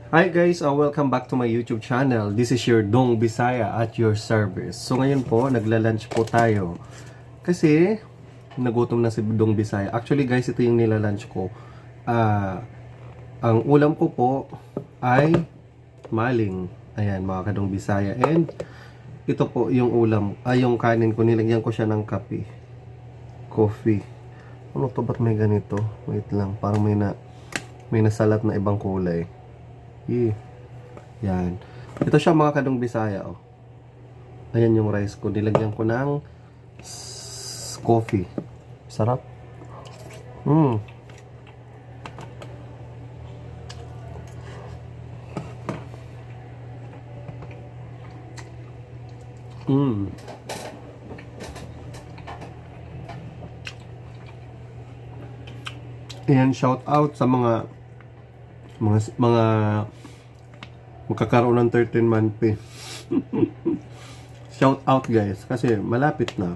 Hi guys, welcome back to my YouTube channel. This is your Dong Bisaya at your service. So ngayon po, nagla-lunch po tayo. Kasi nagutom na si Dong Bisaya. Actually guys, ito yung nila-lunch ko. Ang ulam ko po ay maling. Ayan, mga kadong Bisaya. And ito po yung ulam, yung kanin ko. Nilagyan ko siya ng kape. Coffee. Ano to? Ba't may ganito? Wait lang, parang may nasalat na ibang kulay. Yan. Ito siya mga kadong Bisaya, oh. Ayan yung rice ko. Nilagyan ko ng coffee. Sarap. Mm. Mm. Ayan, shout out sa mga magkakaroon ng 13-month pay. Shout out guys, kasi malapit na,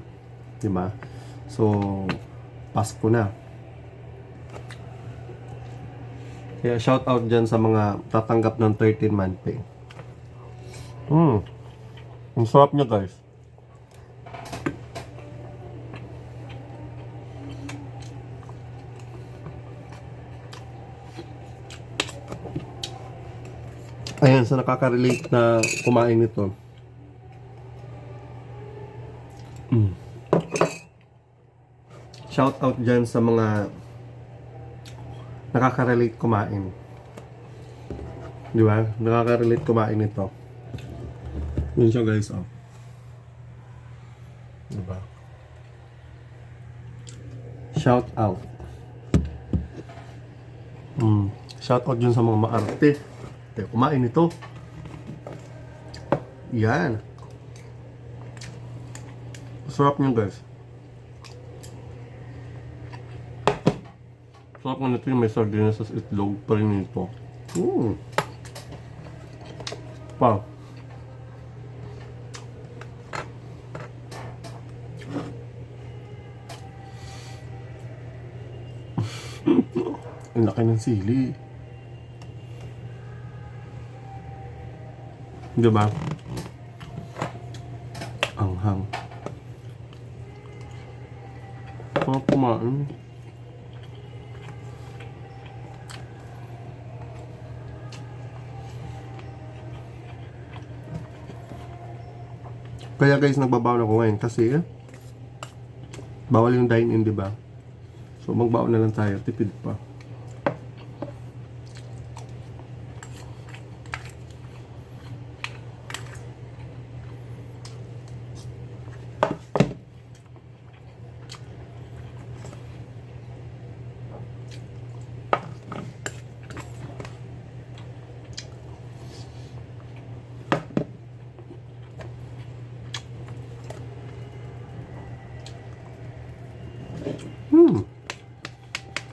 di ba? So, Pasko na. Kaya shout out dyan sa mga tatanggap ng 13-month pay. Ang sarap niya guys. Ayan, sa nakaka-relate na kumain nito. Shout out dyan sa mga nakaka-relate kumain. Di ba? Nakaka-relate kumain nito. Yun siya guys, oh. Di ba? Shout out. Shout out dyan sa mga maarte. Kaya kumain ito. Yan. Sarap niya guys. Sarap nga nito yung may sardinas sa itlog pa rin nito. Pa. Ang laki ng sili. Diba? Anghang. Sarap kumain. Kaya guys, nagbabaon ako ngayon kasi bawal yung dine-in, diba? So magbaon na lang tayo, tipid pa.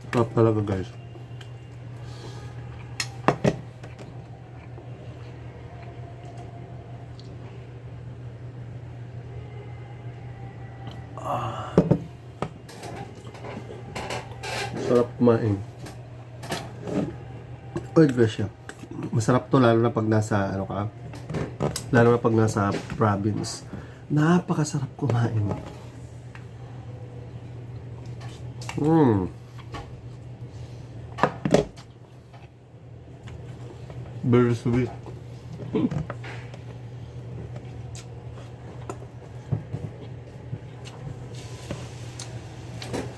Sarap talaga guys. Sarap kumain. Oy, Gracia. Masarap to lalo na pag nasa lalo na pag nasa province. Napakasarap kumain. Very sweet.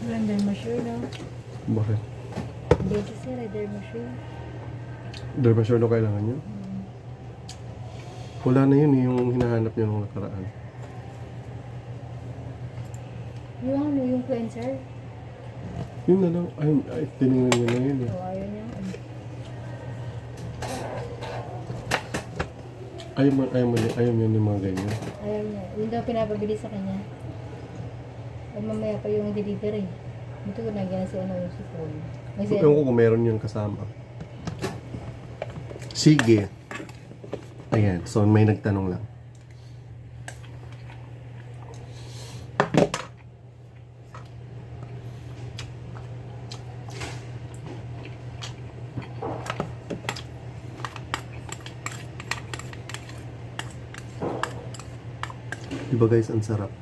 Render mushroom, no? Bakit? Hindi kasi render mushroom. Dermassure na kailangan nyo? Wala na yun yung hinahanap nyo nung nakaraan. Yung cleanser? Yun na lang. Ay tinignan nyo na yun eh. So, ayaw niya. Ayaw mo yung mga ganyan. Ayaw niya. Yun daw pinapabili sa kanya. At mamaya pa yung delivery. Ito ko nagyan si yung si Paul. Kasi, Ewan ko kung meron yun kasama. Sige. Ayan. So, may nagtanong lang. ba guys, ang sarap.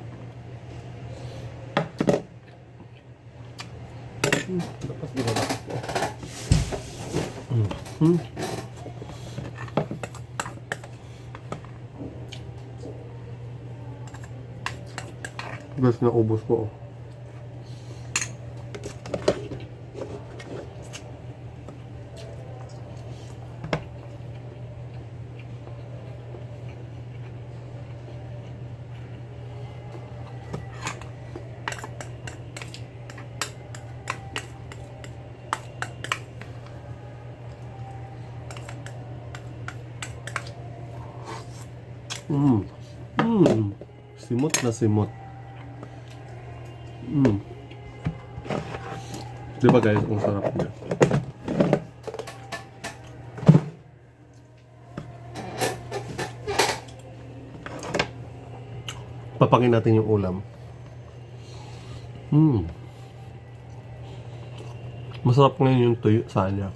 Dapat ginagawa ko. Guys, naubos ko. Simot na simot. Di ba guys, ang sarap niya. Papangin natin yung ulam. Masarap ngayon yung tuyo sa kanya.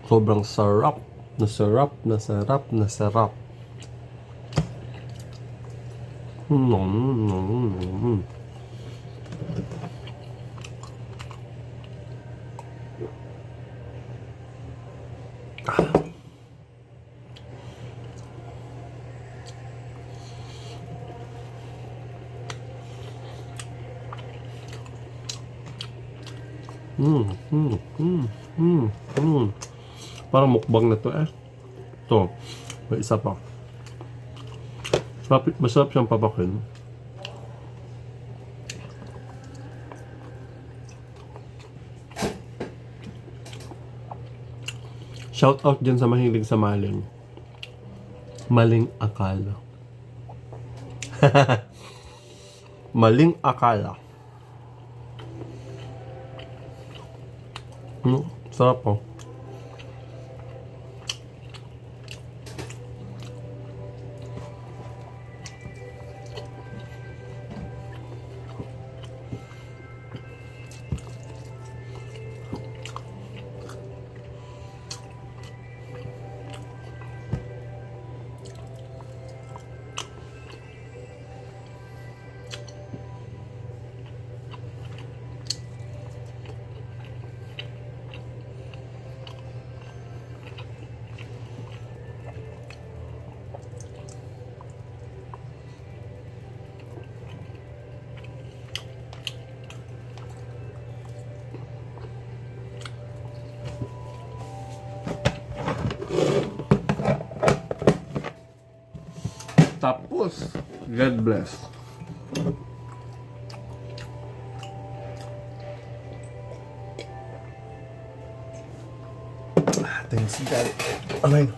Sobrang sarap. Nasarap, nasarap, nasarap. Parang mukbang na to eh. Ito, may isa pa. Masarap siyang papakin. Shout out dyan sa mahilig sa maling. Maling akala. Maling akala. Sarap po. Tapos, God bless. Thanks God. Amen.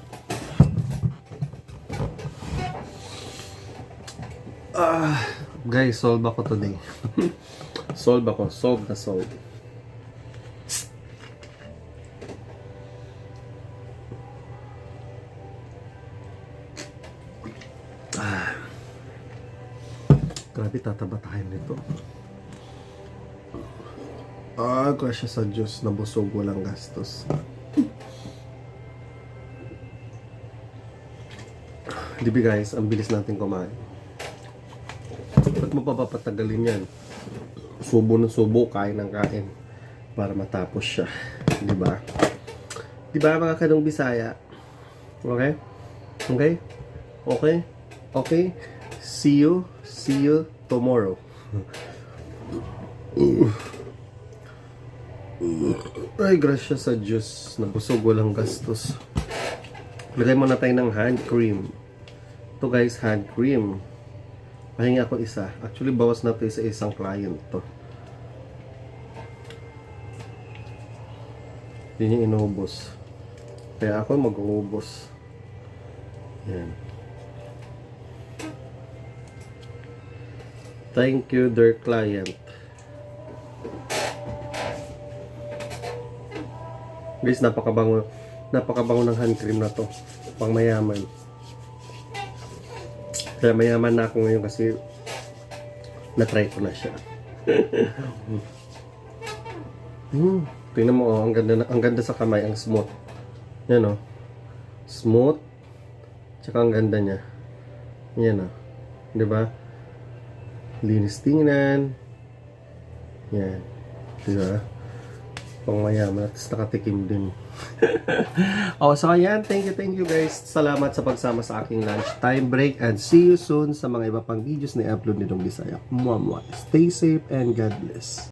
Guys, solve ako today. Solve ako. Solve na solve. Grabe, tataba tayo nito. Grasya sa Diyos, nabusog, walang gastos. Dibi guys, ang bilis natin kumain. Ba't mo pa papatagalin yan? Subo na subo, kain ng kain para matapos siya. Diba? Diba mga kanong Bisaya? Okay? Okay? Okay? Okay? See you tomorrow. Ay, grasya sa Diyos. Nabusog, walang gastos. Lagay muna tayo ng hand cream. Ito guys, hand cream. Pahinga ako isa. Actually, bawas na ito sa isang client to. Hindi niya inubos. Kaya ako mag-uubos. Yan. Thank you, dear client. Guys, napakabango ng hand cream na to. Pang mayaman. Kaya mayaman na ako ngayon kasi na-try ko na siya. Tingnan mo, oh, ang ganda sa kamay, ang smooth. Yan, oh. Smooth. Tsaka ang ganda niya. Yan, 'di ba? Linis tingnan. Yan. 'Di ba? Pang mayaman at nakatikim din. So ayan, thank you guys. Salamat sa pagsama sa aking lunchtime break and see you soon sa mga iba pang videos na i-upload nitong Bisaya. Stay safe and God bless.